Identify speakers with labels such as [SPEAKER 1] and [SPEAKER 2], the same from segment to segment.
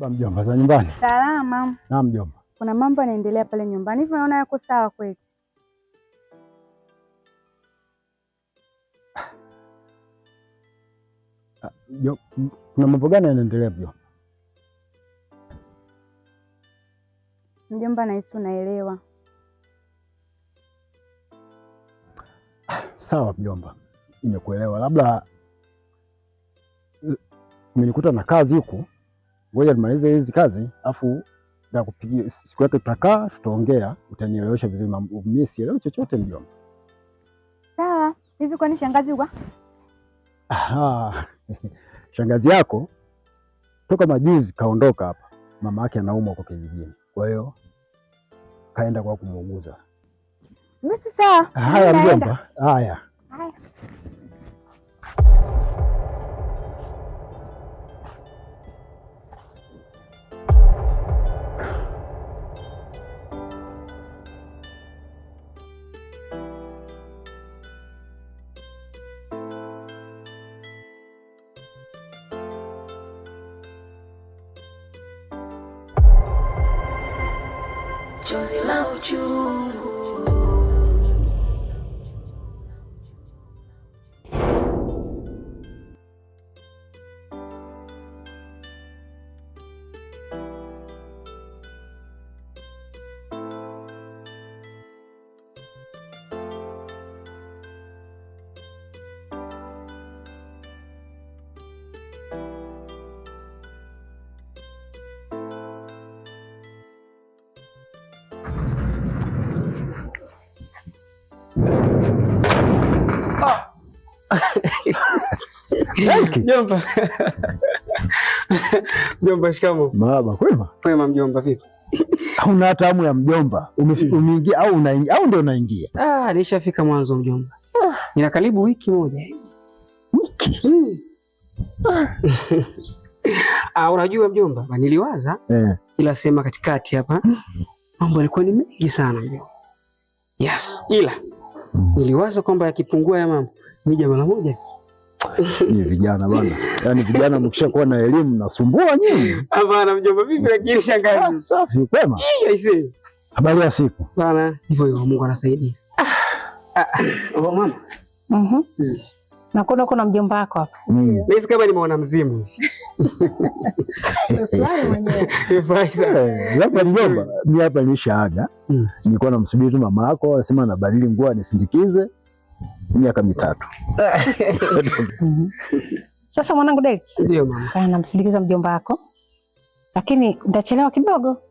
[SPEAKER 1] Baba mjomba, za nyumbani?
[SPEAKER 2] Salama.
[SPEAKER 1] Na mjomba.
[SPEAKER 2] Kuna mambo yanaendelea pale nyumbani. Hivi unaona yako sawa kweli?
[SPEAKER 1] Kuna mambo gani yanaendelea mjomba?
[SPEAKER 2] Mjomba, nahisi unaelewa.
[SPEAKER 1] Sawa mjomba, nimekuelewa. Labda umenikuta na kazi huku, ngoja nimalize hizi kazi afu nakupigia siku yake, tutakaa tutaongea, utanielewesha vizuri. Mimi sielewi chochote mjomba.
[SPEAKER 2] Sawa. Hivi kwani shangazi kwa?
[SPEAKER 1] Shangazi yako toka majuzi kaondoka hapa, mama yake anaumwa kwa kijijini, kwa hiyo kaenda kwa kumuuguza.
[SPEAKER 2] Mimi sawa.
[SPEAKER 1] Haya mjomba, haya.
[SPEAKER 3] Chozi la uchungu.
[SPEAKER 4] Mjomba. Mjomba, shikamoo.
[SPEAKER 1] Baba, kwema?
[SPEAKER 4] Kwema mjomba, vipi?
[SPEAKER 1] Hauna hata hamu ya mjomba? Umeingia au unaingia au ndio unaingia?
[SPEAKER 4] Nishafika mwanzo mjomba. Nina karibu wiki moja.
[SPEAKER 1] Wiki?
[SPEAKER 4] Unajua mjomba, niliwaza ila sema katikati hapa mambo yalikuwa ni mengi sana mjomba. Yes, ila niliwaza kwamba yakipungua ya mambo nija mara moja.
[SPEAKER 1] Ni vijana bwana. Yaani vijana mkishakuwa na elimu nasumbua nyinyi.
[SPEAKER 4] Hapana mjomba, vipi lakini shangazi?
[SPEAKER 1] Safi, kwema?
[SPEAKER 4] Aisee.
[SPEAKER 1] Habari ya siku?
[SPEAKER 4] Bana, hivyo Mungu anasaidia. Mama.
[SPEAKER 2] Nakuona kuna mjomba wako hapa.
[SPEAKER 4] Nahisi kama nimeona mzimu.
[SPEAKER 2] Umefurahi mwenyewe.
[SPEAKER 1] Sasa mjomba, mimi hapa nimeshaaga. Nilikuwa namsubiri tu mama yako, anasema anabadili nguo nisindikize miaka 3.
[SPEAKER 2] Sasa mwanangu Deriki.
[SPEAKER 4] Ndio mama.
[SPEAKER 2] Kana namsindikiza mjomba wako. Lakini utachelewa kidogo.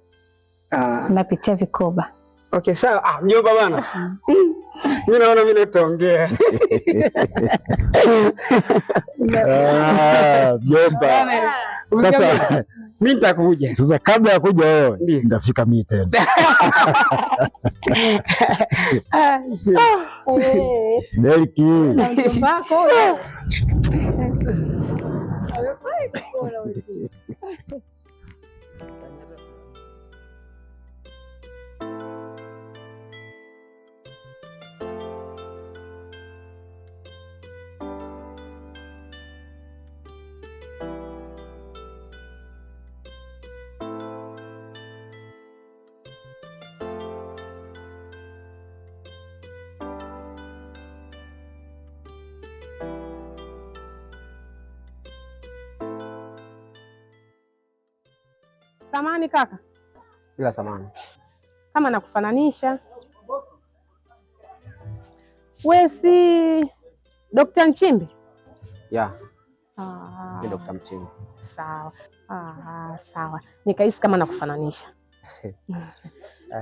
[SPEAKER 2] Napitia vikoba.
[SPEAKER 4] Okay, sawa. Mjomba bana. Mimi naona mimi nitaongea.
[SPEAKER 1] Mjomba. Sasa
[SPEAKER 4] mimi nitakuja.
[SPEAKER 1] Sasa kabla ya kuja wewe nitafika mimi tena. Deriki.
[SPEAKER 2] Mjomba wako. Samani kaka.
[SPEAKER 4] Bila samani.
[SPEAKER 2] Kama nakufananisha. Wewe si Dr. Nchimbi?
[SPEAKER 4] Ya. Ni Dr. Nchimbi.
[SPEAKER 2] Sawa. Sawa. Nikahisi kama nakufananisha.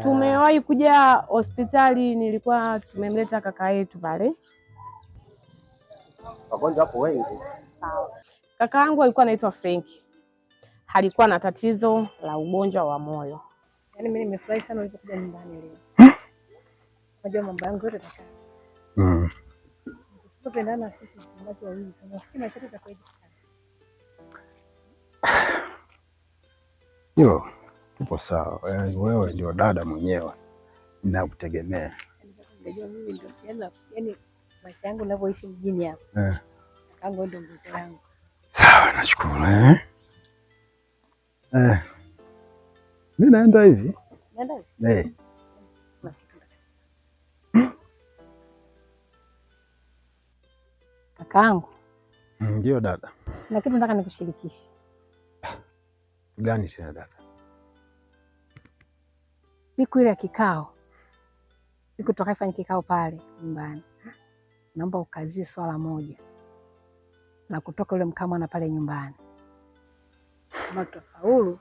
[SPEAKER 2] Tumewahi kuja hospitali, nilikuwa tumemleta kaka yetu pale.
[SPEAKER 4] Wagonjwa hapo wengi.
[SPEAKER 2] Sawa. Kaka yangu alikuwa anaitwa Frenki. Alikuwa na tatizo la ugonjwa wa moyo. Yaani mimi nimefurahi sana ulipokuja nyumbani leo. Unajua mambo yangu yote taka. Tusipopendana sisi watu wawili tunafikiri maisha yetu yatakuwa
[SPEAKER 1] Yo, tupo sawa. Wewe ndio dada mwenyewe. Ninakutegemea.
[SPEAKER 2] Unajua mimi ndio yaani maisha yangu ninavyoishi mjini hapa. Kangu ndio nguzo yangu.
[SPEAKER 1] Sawa, nashukuru Mimi naenda hivi.
[SPEAKER 2] Naenda hivi? Kakaangu.
[SPEAKER 1] Ndio dada.
[SPEAKER 2] Na kitu nataka nikushirikishe.
[SPEAKER 1] Gani tena dada?
[SPEAKER 2] Siku ile ya kikao. Siku tutakayofanya kikao pale nyumbani. Naomba ukazie swala moja. Na kutoka yule mkamwana pale nyumbani. Kama tutafaulu,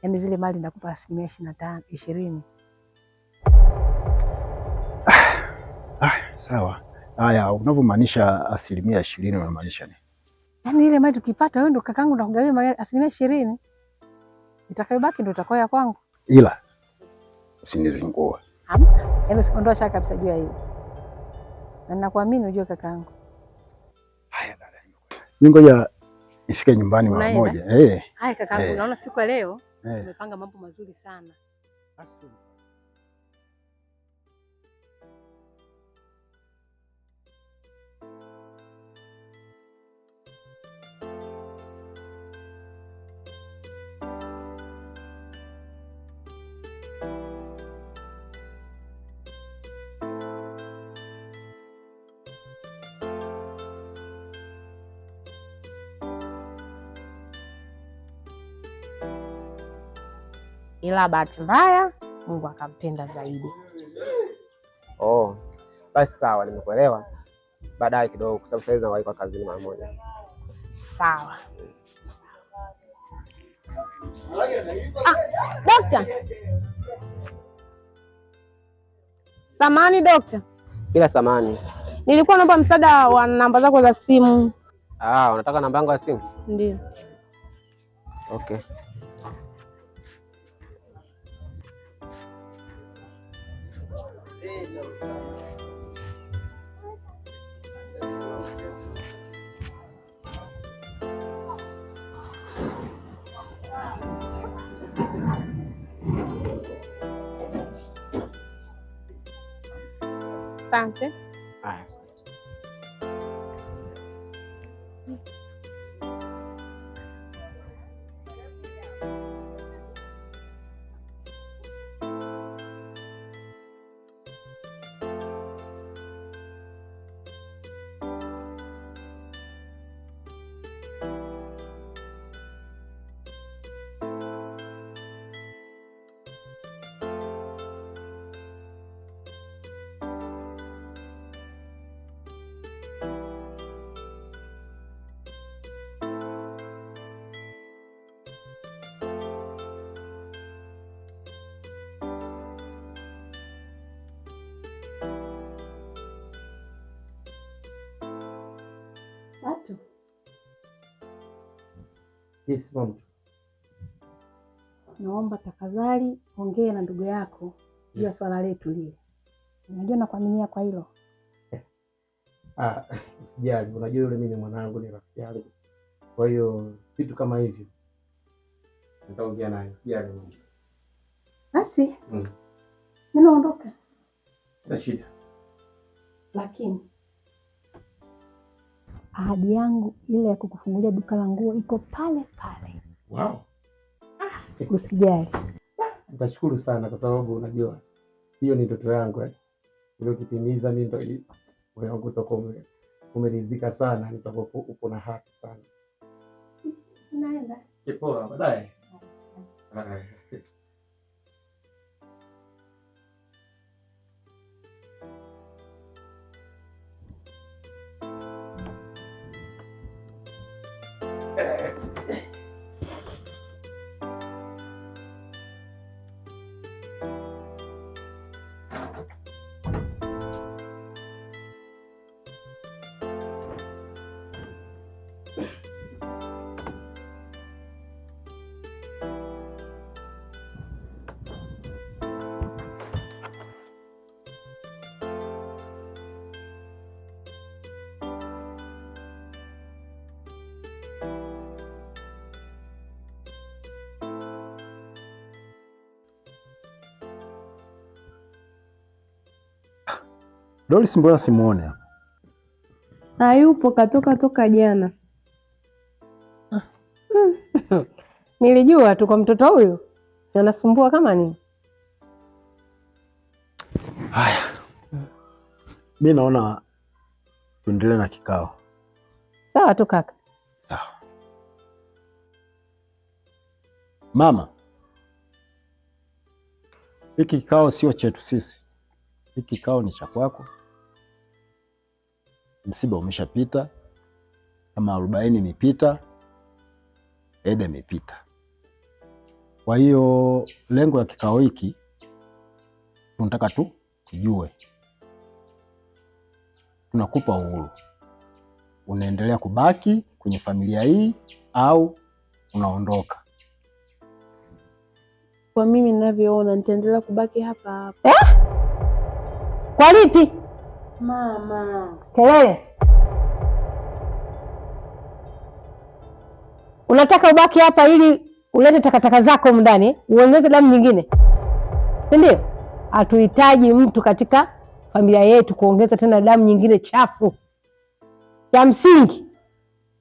[SPEAKER 2] yaani zile mali nakupa 20%.
[SPEAKER 1] Sawa. Haya, unavyomaanisha 20% unamaanisha nini?
[SPEAKER 2] Yaani ile mali tukipata wewe ndo kakangu na kugawia 20%. Itakayobaki ndo itakuwa ya kwangu.
[SPEAKER 1] Ila usinizingua.
[SPEAKER 2] Hamna. Yaani ondoa shaka kabisa juu ya hiyo. Na ninakuamini ujue kakangu.
[SPEAKER 1] Haya dada. Ngoja ifike nyumbani mara moja.
[SPEAKER 2] Haya kakangu, naona siku ya leo umepanga mambo mazuri sana. Ila bahati mbaya Mungu akampenda zaidi.
[SPEAKER 5] Oh, basi sawa, nimekuelewa. Baadaye kidogo, kwa sababu sasa nawahi kwa kazini mara moja.
[SPEAKER 2] Sawa. Dokta. Samani dokta.
[SPEAKER 5] Bila samani.
[SPEAKER 2] Nilikuwa naomba msaada wa namba zako za simu.
[SPEAKER 5] Unataka namba yangu ya simu?
[SPEAKER 2] Ndio.
[SPEAKER 5] Okay.
[SPEAKER 2] Asante. Watu.
[SPEAKER 5] Yes, mama.
[SPEAKER 2] Naomba tafadhali ongea na ndugu yako juu ya swala letu lile. Unajua nakuaminia kwa hilo.
[SPEAKER 5] Usijali, unajua yule mimi ni mwanangu, ni rafiki yangu. Kwa hiyo vitu kama hivyo nitaongea naye, usijali mama.
[SPEAKER 2] Basi. Mimi naondoka.
[SPEAKER 5] Na shida.
[SPEAKER 2] Lakini ahadi yangu ile ya kukufungulia duka la nguo iko pale pale.
[SPEAKER 5] Wow.
[SPEAKER 2] Usijali.
[SPEAKER 5] Nitashukuru sana kwa sababu unajua hiyo ni ndoto yangu Ndio kitimiza mimi ndio moyo wangu utakuwa umeridhika sana, nitakuwa upo na haki sana.
[SPEAKER 2] Naenda.
[SPEAKER 5] Poa, baadaye.
[SPEAKER 1] Doris mbona simuone?
[SPEAKER 2] Hayupo, katoka jana. Nilijua tu kwa mtoto huyu anasumbua kama nini.
[SPEAKER 1] Haya, mimi naona tuendelee na kikao.
[SPEAKER 2] Sawa tu kaka.
[SPEAKER 1] Sawa. Mama, hiki kikao sio chetu sisi, hiki kikao ni cha kwako. Msiba umeshapita, kama 40 imepita, Eda imepita. Kwa hiyo lengo la kikao hiki tunataka tu tujue, tunakupa uhuru, unaendelea kubaki kwenye familia hii au unaondoka?
[SPEAKER 2] Kwa mimi ninavyoona nitaendelea kubaki hapa hapa. Kwa lipi? Mama. Kelele. Unataka ubaki hapa ili ulete takataka zako ndani, uongeze damu nyingine, si ndio? Hatuhitaji mtu katika familia yetu kuongeza tena damu nyingine chafu. Ya msingi,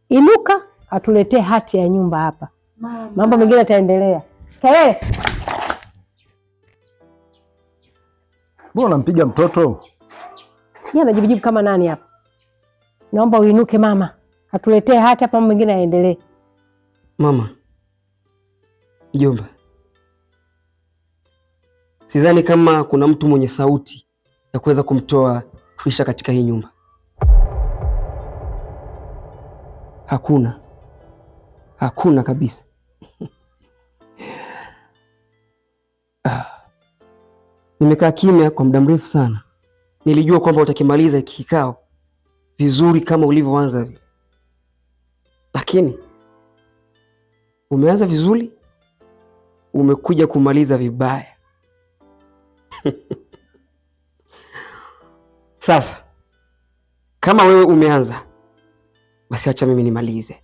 [SPEAKER 2] inuka atuletee hati ya nyumba hapa. Mama. Mambo mengine yataendelea. Kelele.
[SPEAKER 1] Mbona unampiga mtoto?
[SPEAKER 2] Yeye anajibijibu kama nani hapa? Naomba uinuke mama, atuletee hati hapa, mambo mengine yaendelee.
[SPEAKER 4] Mama, mjomba, sidhani kama kuna mtu mwenye sauti ya kuweza kumtoa Trisha katika hii nyumba. Hakuna kabisa. Nimekaa kimya kwa muda mrefu sana. Nilijua kwamba utakimaliza hiki kikao vizuri kama ulivyoanza vile, lakini umeanza vizuri, umekuja kumaliza vibaya. Sasa kama wewe umeanza, basi acha mimi nimalize.